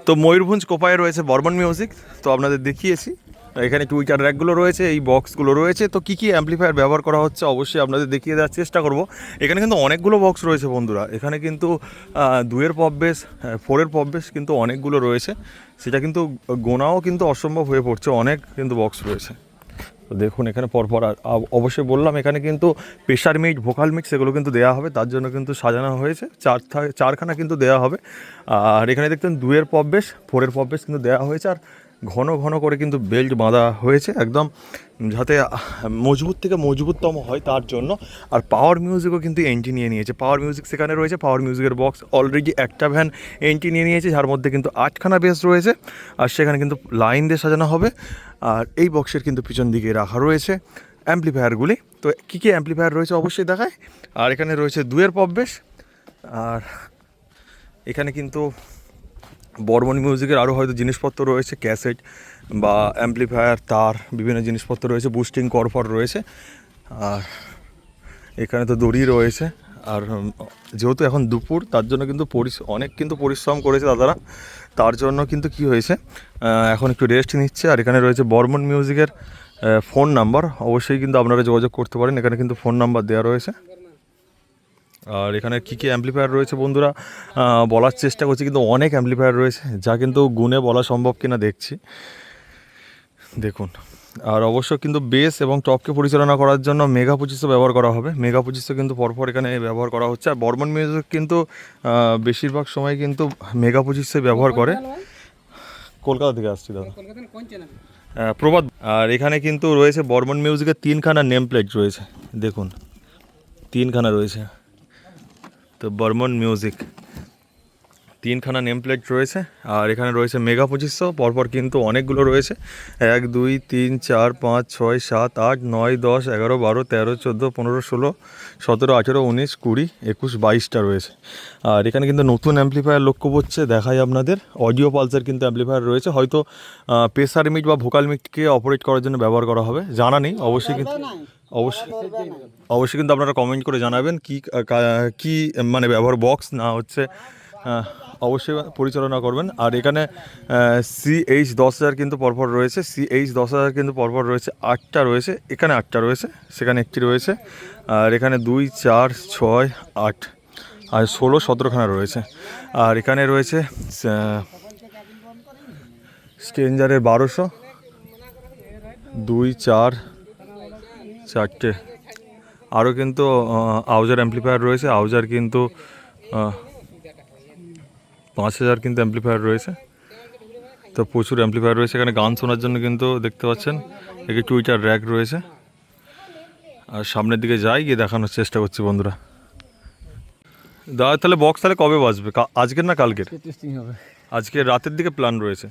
তো ময়ূরভঞ্জ কোপায় রয়েছে বর্মন মিউজিক, তো আপনাদের দেখিয়েছি। এখানে টুইটার র্যাকগুলো রয়েছে, এই বক্সগুলো রয়েছে। তো কী কী অ্যাম্পলিফায়ার ব্যবহার করা হচ্ছে অবশ্যই আপনাদের দেখিয়ে দেওয়ার চেষ্টা করব। এখানে কিন্তু অনেকগুলো বক্স রয়েছে বন্ধুরা, এখানে কিন্তু 2-এর পপ বেস, 4-এর পপ বেস কিন্তু অনেকগুলো রয়েছে, সেটা কিন্তু গোনাও কিন্তু অসম্ভব হয়ে পড়ছে, অনেক কিন্তু বক্স রয়েছে। তো দেখুন এখানে পরপর, আর অবশ্যই বললাম এখানে কিন্তু প্রেশার মিট, ভোকাল মিক্স এগুলো কিন্তু দেওয়া হবে, তার জন্য কিন্তু সাজানো হয়েছে, চারখানা কিন্তু দেওয়া হবে। আর এখানে দেখতেন 2-এর পপ বেস, 4-এর পপ বেস কিন্তু দেওয়া হয়েছে, আর ঘন ঘন করে কিন্তু বেল্ট বাঁধা হয়েছে একদম, যাতে মজবুত থেকে মজবুততম হয় তার জন্য। আর পাওয়ার মিউজিকও কিন্তু এন্ট্রি নিয়ে নিয়েছে, পাওয়ার মিউজিক সেখানে রয়েছে, পাওয়ার মিউজিকের বক্স অলরেডি একটা ভ্যান এন্ট্রি নিয়ে নিয়েছে, যার মধ্যে কিন্তু 8খানা বেস রয়েছে, আর সেখানে কিন্তু লাইন দিয়ে সাজানো হবে। আর এই বক্সের কিন্তু পিছন দিকে রাখা রয়েছে অ্যাম্পলিফায়ারগুলি। তো কী কী অ্যাম্পলিফায়ার রয়েছে অবশ্যই দেখায়। আর এখানে রয়েছে 2-এর পপ বেস, আর এখানে কিন্তু বর্মন মিউজিকের আরও হয়তো জিনিসপত্র রয়েছে, ক্যাসেট বা অ্যাম্পলিফায়ার, তার বিভিন্ন জিনিসপত্র রয়েছে, বুস্টিং করফর রয়েছে। আর এখানে তো দড়ি রয়েছে। আর যেহেতু এখন দুপুর, তার জন্য কিন্তু অনেক কিন্তু পরিশ্রম করেছে দাদারা, তার জন্য কিন্তু কি হয়েছে, এখন একটু রেস্ট নিচ্ছে। আর এখানে রয়েছে বর্মন মিউজিকের ফোন নাম্বার, অবশ্যই কিন্তু আপনারা যোগাযোগ করতে পারেন, এখানে কিন্তু ফোন নাম্বার দেওয়া রয়েছে। আর এখানে কী কী অ্যাম্পলিফায়ার রয়েছে বন্ধুরা বলার চেষ্টা করছি, কিন্তু অনেক অ্যাম্পলিফায়ার রয়েছে, যা কিন্তু গুণে বলা সম্ভব কিনা দেখছি, দেখুন। আর অবশ্য কিন্তু বেস এবং টপকে পরিচালনা করার জন্য মেগা 2500 ব্যবহার করা হবে, মেগা 2500 কিন্তু পরপর এখানে ব্যবহার করা হচ্ছে। আর বর্মন মিউজিক কিন্তু বেশিরভাগ সময় কিন্তু মেগা 2500 ব্যবহার করে। কলকাতা থেকে আসছি দাদা, প্রবাদ। আর এখানে কিন্তু রয়েছে বর্মন মিউজিকের 3খানা নেম প্লেট রয়েছে, দেখুন 3খানা রয়েছে। তো বর্মন মিউজিক 3খানা নেম প্লেট রয়েছে। আর এখানে রয়েছে মেগা 2500, পরপর কিন্তু অনেকগুলো রয়েছে, 1 2 3 4 5 6 7 8 9 10 11 12 13 14 15 16 17 18 19 20 21 22টা রয়েছে। আর এখানে কিন্তু নতুন অ্যাম্পলিফায়ার লক্ষ্য করছে, দেখাই আপনাদের, অডিও পালসের কিন্তু অ্যাম্পলিফায়ার রয়েছে, হয়তো প্রেসার মিট বা ভোকাল মিটকে অপারেট করার জন্য ব্যবহার করা হবে, জানা নেই। অবশ্যই কিন্তু অবশ্যই কিন্তু আপনারা কমেন্ট করে জানাবেন কি মানে ব্যবহার বক্স না হচ্ছে, অবশ্যই পরিচালনা করবেন। আর এখানে CH10000 কিন্তু পরপর রয়েছে, CH10000 কিন্তু পরপর রয়েছে, 8টা রয়েছে, এখানে 8টা রয়েছে, সেখানে একটি রয়েছে। আর এখানে 2 4 6 8 আর 16 17খানা রয়েছে। আর এখানে রয়েছে স্ট্রেঞ্জারের 1200, 2 4 4টে। আরও কিন্তু আউজার অ্যাম্পলিফায়ার রয়েছে, আউজার কিন্তু 5000 কিন্তু অ্যাম্পলিফায়ার রয়েছে। তো প্রচুর অ্যাম্পলিফায়ার রয়েছে এখানে, গান শোনার জন্য কিন্তু দেখতে পাচ্ছেন একটি টুইটার র্যাক রয়েছে। আর সামনের দিকে যাই, গিয়ে দেখানোর চেষ্টা করছি বন্ধুরা। দাদা তাহলে বক্স তাহলে কবে বাজবে, আজকের না কালকের? আজকে রাতের দিকে প্ল্যান রয়েছে,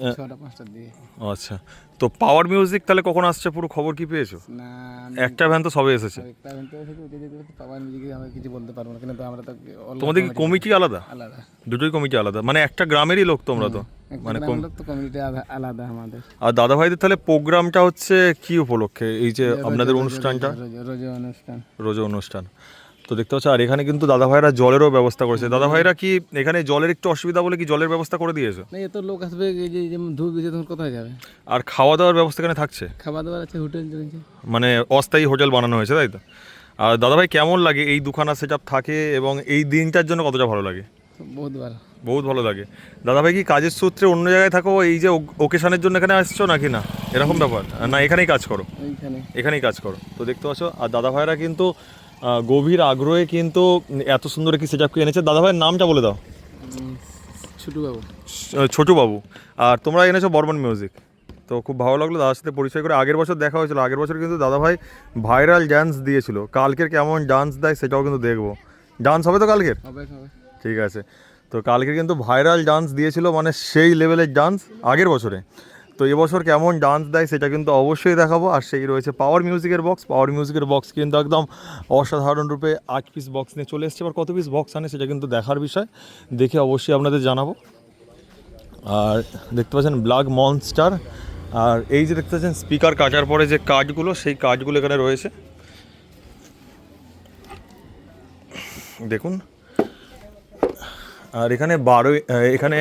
6টা-5টার দিকে। আচ্ছা। তো পাওয়ার মিউজিক তাহলে কখন আসছে, পুরো খবর কি পেয়েছো? না, একটা ভ্যান তো সবে এসেছে, একটা ভ্যান তো এসেছে, ওইটা যেতে পাওয়ার মিউজিকে আমরা কিছু বলতে পারবো না, কিন্তু আমরা তো তোমাদের কি কমিটি আলাদা? আলাদা, দুটোই কমিটি আলাদা, মানে একটা গ্রামেরই লোক তোমরা তো, মানে লোক তো কমিউনিটি আলাদা আমাদের। আর দাদা ভাইদের তাহলে প্রোগ্রামটা হচ্ছে কি উপলক্ষে, এই যে আপনাদের অনুষ্ঠানটা? রোজা অনুষ্ঠান। তো দেখতে পাচ্ছ, আর এখানে কিন্তু দাদা ভাইরা জলেরও ব্যবস্থা করেছে। দাদা ভাইরা কি এখানে জলের একটু অসুবিধা বলে কি জলের ব্যবস্থা করে দিয়েছো? না, এত লোক আসবে, এই যে যেমন ধূপ দিতে তখন কোথায় যাবে? আর খাওয়া দাওয়ার ব্যবস্থা এখানে থাকছে? খাওয়া দাওয়ার আছে, হোটেল চলছে, মানে অস্থায়ী হোটেল বানানো হয়েছে, তাই তো? আর দাদা ভাই কেমন লাগে এই দুখানা সেট আপ থাকে, এবং এই দিনটার জন্য কতটা ভালো লাগে? বহুত ভালো, বহুত ভালো লাগে। দাদা ভাই কি কাজের সূত্রে অন্য জায়গায় থাকো, এই যে ওকেশনের জন্য এখানে আসছো নাকি না এরকম ব্যাপার, না এখানেই কাজ করো? এখানেই কাজ করো। তো দেখতে পাচ্ছ, আর দাদা ভাইরা কিন্তু গভীর আগ্রহে কিন্তু এত সুন্দর একটি সেট আপকে এনেছে। দাদা ভাইয়ের নামটা বলে দাও। ছোটু বাবু। আর তোমরা এনেছো বর্মন মিউজিক, তো খুব ভালো লাগলো দাদার সাথে পরিচয় করে। আগের বছর দেখা হয়েছিল, আগের বছর কিন্তু দাদা ভাই ভাইরাল ডান্স দিয়েছিল, কালকের কেমন ডান্স দেয় সেটাও কিন্তু দেখবো। ডান্স হবে তো কালকের? ঠিক আছে। তো কালকে কিন্তু ভাইরাল ডান্স দিয়েছিল, মানে সেই লেভেলের ডান্স আগের বছরে। তো এবছর কেমন ডান্স দেয় সেটা কিন্তু অবশ্যই দেখাবো। আর সেই রয়েছে পাওয়ার মিউজিকের বক্স, পাওয়ার মিউজিকের বক্স কিন্তু একদম অসাধারণ রূপে 8 পিস বক্স নিয়ে চলে এসছে। এবার কত পিস বক্স আনে সেটা কিন্তু দেখার বিষয়, দেখে অবশ্যই আপনাদের জানাবো। আর দেখতে পাচ্ছেন ব্ল্যাক মনস্টার, আর এই যে দেখতে পাচ্ছেন স্পিকার কাটার পরে যে কাঠগুলো, সেই কাঠগুলো এখানে রয়েছে, দেখুন। আর এখানে 12 এখানে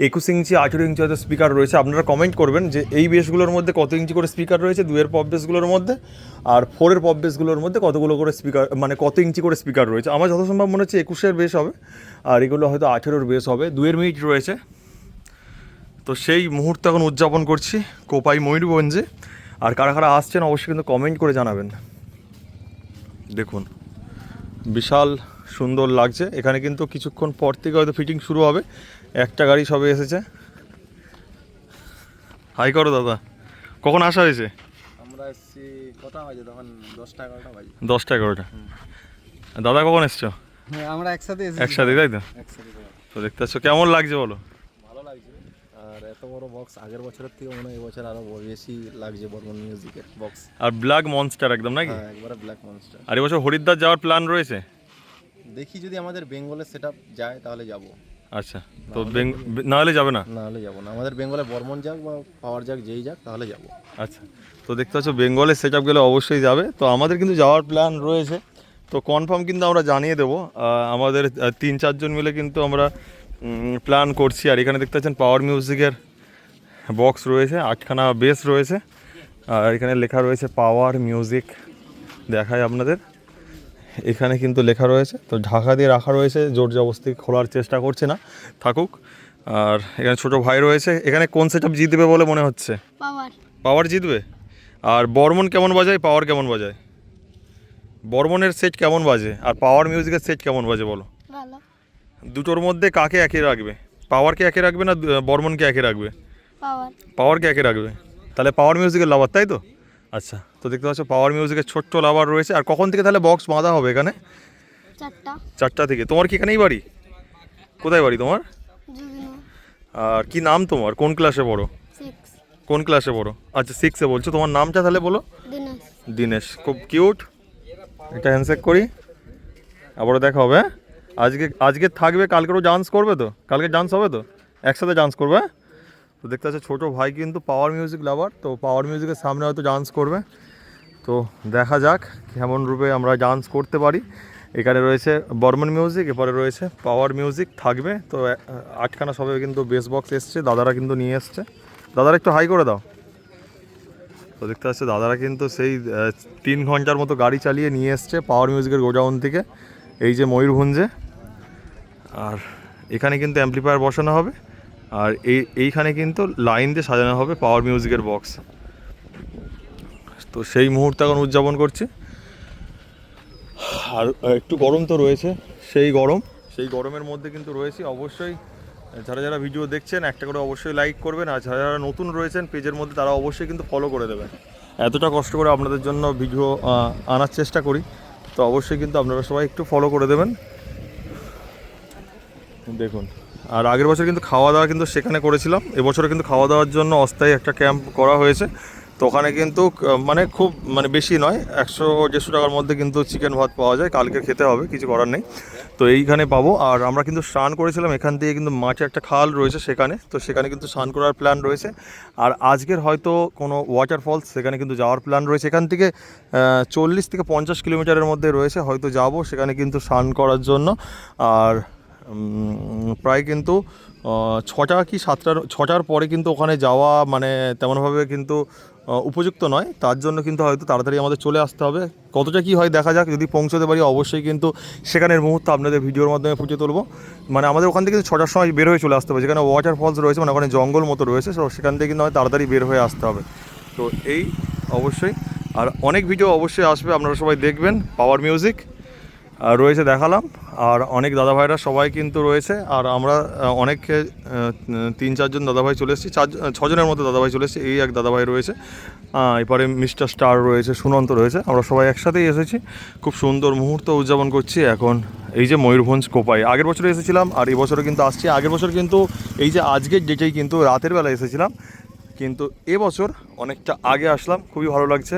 21 ইঞ্চি 18 ইঞ্চি হয়তো স্পিকার রয়েছে। আপনারা কমেন্ট করবেন যে এই বেসগুলোর মধ্যে কত ইঞ্চি করে স্পিকার রয়েছে, 2 এর পপ বেসগুলোর মধ্যে, আর 4 এর পপ বেসগুলোর মধ্যে কতগুলো করে স্পিকার, মানে কত ইঞ্চি করে স্পিকার রয়েছে। আমার যত সম্ভব মনে হচ্ছে 21 বেস হবে, আর এগুলো হয়তো 18 বেস হবে। 2 এর মিট রয়েছে। তো সেই মুহূর্ত এখন উদযাপন করছি কোপাই ময়ূরভঞ্জে। আর কারা কারা আসছেন অবশ্যই কিন্তু কমেন্ট করে জানাবেন। দেখুন বিশাল সুন্দর লাগছে। এখানে কিন্তু কিছুক্ষণ পর থেকে হয়তো ফিটিং শুরু হবে। একটা গাড়ি সবে এসেছে। হাই করো দাদা, কখন আসা হয়েছে? আমরা এসেছি কটা বাজে তখন? 10টা 11টা বাজে। 10টা 11টা। দাদা কখন এসছো? হ্যাঁ আমরা একসাথে এসেছি। একসাথে, তাই তো? একসাথে। তো দেখতে পাচ্ছ কেমন লাগছে বলো? ভালো লাগছে। আর এত বড় বক্স আগের বছরের থেকে মনে হয় এবছর আরো বেশি লাগছে বর্মন মিউজিকের বক্স। আর ব্ল্যাক মনস্টার একদম নাকি? হ্যাঁ একবারে ব্ল্যাক মনস্টার। আর এবছর হরিদ্বার যাওয়ার প্ল্যান রয়েছে? দেখি যদি আমাদের বেঙ্গলের সেটআপ যায় তাহলে যাব। আচ্ছা, তো না হলে যাবে না? না হলে যাব না। আমাদের বেঙ্গলে বর্মন যাক বা পাওয়ার যাক, যেই যাক তাহলে যাব। আচ্ছা, তো দেখতে পাচ্ছ বেঙ্গলের সেট আপ গেলে অবশ্যই যাবে। তো আমাদের কিন্তু যাওয়ার প্ল্যান রয়েছে, তো কনফার্ম কিন্তু আমরা জানিয়ে দেবো। আমাদের 3-4 জন মিলে কিন্তু আমরা প্ল্যান করছি। আর এখানে দেখতে পাচ্ছেন পাওয়ার মিউজিকের বক্স রয়েছে, 8খানা বেস রয়েছে, আর এখানে লেখা রয়েছে পাওয়ার মিউজিক। দেখায় আপনাদের, এখানে কিন্তু লেখা রয়েছে। তো ঢাকা দিয়ে রাখা রয়েছে, জোর জবরদস্তি খোলার চেষ্টা করছে না, থাকুক। আর এখানে ছোট ভাই রয়েছে। এখানে কোন সেট আপ জিতবে বলে মনে হচ্ছে? পাওয়ার জিতবে। আর বর্মন কেমন বাজায়, পাওয়ার কেমন বাজায়? বর্মনের সেট কেমন বাজে আর পাওয়ার মিউজিকের সেট কেমন বাজে বলো? ভালো। দুটোর মধ্যে কাকে একে রাখবে? পাওয়ারকে একে রাখবে না বর্মনকে একে রাখবে? পাওয়ার। পাওয়ারকে একে রাখবে। তাহলে পাওয়ার মিউজিকের লাভার, তাই তো? আচ্ছা, তো দেখতে পাচ্ছ পাওয়ার মিউজিকের ছোট্ট লাভার রয়েছে। আর কখন থেকে তাহলে বক্স বাঁধা হবে এখানে? 4টা থেকে। তোমার কি এখানেই বাড়ি? কোথায় বাড়ি তোমার? জুবিনো। আর কি নাম তোমার? কোন ক্লাসে পড়ো? 6। কোন ক্লাসে পড়ো? আচ্ছা 6-এ বলছো। তোমার নামটা তাহলে বলো। দিনেশ। দিনেশ, খুব কিউট। এটা হ্যান্ডশেক করি, আবারও দেখা হবে। হ্যাঁ, আজকে থাকবে, কালকেরও ডান্স করবে তো? কালকে ডান্স হবে তো? একসাথে ডান্স করবে? হ্যাঁ, তো দেখতে পাচ্ছ ছোটো ভাই কিন্তু পাওয়ার মিউজিক লাভার, তো পাওয়ার মিউজিকের সামনে হয়তো ডান্স করবে। তো দেখা যাক কেমন রূপে আমরা ডান্স করতে পারি। এখানে রয়েছে বর্মন মিউজিক, এরপরে রয়েছে পাওয়ার মিউজিক থাকবে। তো 8খানা সবে কিন্তু বেস বক্স এসছে, দাদারা কিন্তু নিয়ে এসছে। দাদারা একটু হাই করে দাও। তো দেখতে পাচ্ছ দাদারা কিন্তু সেই 3 ঘন্টার মতো গাড়ি চালিয়ে নিয়ে এসছে পাওয়ার মিউজিকের গোডাউন থেকে, এই যে ময়ূরভঞ্জে। আর এখানে কিন্তু অ্যাম্পলিফায়ার বসানো হবে, আর এইখানে কিন্তু লাইন দিয়ে সাজানো হবে পাওয়ার মিউজিকের বক্স। তো সেই মুহূর্ত এখন উদযাপন করছি। আর একটু গরম তো রয়েছে, সেই গরমের মধ্যে কিন্তু রয়েছি। অবশ্যই যারা যারা ভিডিও দেখছেন একটা করে অবশ্যই লাইক করবেন, আর যারা যারা নতুন রয়েছেন পেজের মধ্যে তারা অবশ্যই কিন্তু ফলো করে দেবেন। এতটা কষ্ট করে আপনাদের জন্য ভিডিও আনার চেষ্টা করি, তো অবশ্যই কিন্তু আপনারা সবাই একটু ফলো করে দেবেন। দেখুন, আর আগের বছর কিন্তু খাওয়া দাওয়া কিন্তু সেখানে করেছিলাম। এবছরে কিন্তু খাওয়া দাওয়ার জন্য অস্থায়ী একটা ক্যাম্প করা হয়েছে। তো ওখানে কিন্তু খুব বেশি নয়, 100-150 টাকার মধ্যে কিন্তু চিকেন ভাত পাওয়া যায়। কালকে খেতে হবে, কিছু করার নেই। তো এইখানে পাবো। আর আমরা কিন্তু স্নান করেছিলাম, এখান থেকে কিন্তু মাঠে একটা খাল রয়েছে সেখানে, তো সেখানে কিন্তু স্নান করার প্ল্যান রয়েছে। আর আজকের হয়তো কোনো ওয়াটারফলস সেখানে কিন্তু যাওয়ার প্ল্যান রয়েছে। এখান থেকে 40 থেকে 50 কিলোমিটারের মধ্যে রয়েছে, হয়তো যাব সেখানে কিন্তু স্নান করার জন্য। আর প্রায় কিন্তু 6টা কি 7টার পরে কিন্তু ওখানে যাওয়া তেমনভাবে কিন্তু উপযুক্ত নয়। তার জন্য কিন্তু হয়তো তাড়াতাড়ি আমাদের চলে আসতে হবে। কতটা কি হয় দেখা যাক। যদি পৌঁছতে পারি অবশ্যই কিন্তু সেখানের মুহূর্ত আপনাদের ভিডিওর মাধ্যমে ফুটিয়ে তুলবো। আমাদের ওখান থেকে কিন্তু 6টার সময় বের হয়ে চলে আসতে হবে, যেখানে ওয়াটারফলস রয়েছে, ওখানে জঙ্গল মতো রয়েছে। তো সেখান থেকে কিন্তু তাড়াতাড়ি বের হয়ে আসতে হবে। তো এই অবশ্যই, আর অনেক ভিডিও অবশ্যই আসবে, আপনারা সবাই দেখবেন। পাওয়ার মিউজিক রয়েছে দেখালাম, আর অনেক দাদাভাইরা সবাই কিন্তু রয়েছে। আর আমরা অনেকে 3-4 জন দাদাভাই চলে এসেছি, 6 জনের মতো দাদাভাই চলে এসেছি। এই এক দাদাভাই রয়েছে, এরপরে মিস্টার স্টার রয়েছে, সুনন্ত রয়েছে। আমরা সবাই একসাথেই এসেছি, খুব সুন্দর মুহূর্ত উদযাপন করছি এখন। এই যে ময়ূরভঞ্জ কোপাই, আগের বছরে এসেছিলাম আর এই বছরে কিন্তু আসছি। আগের বছর কিন্তু এই যে আজকের ডেটেই কিন্তু রাতের বেলা এসেছিলাম, কিন্তু এবছর অনেকটা আগে আসলাম, খুবই ভালো লাগছে।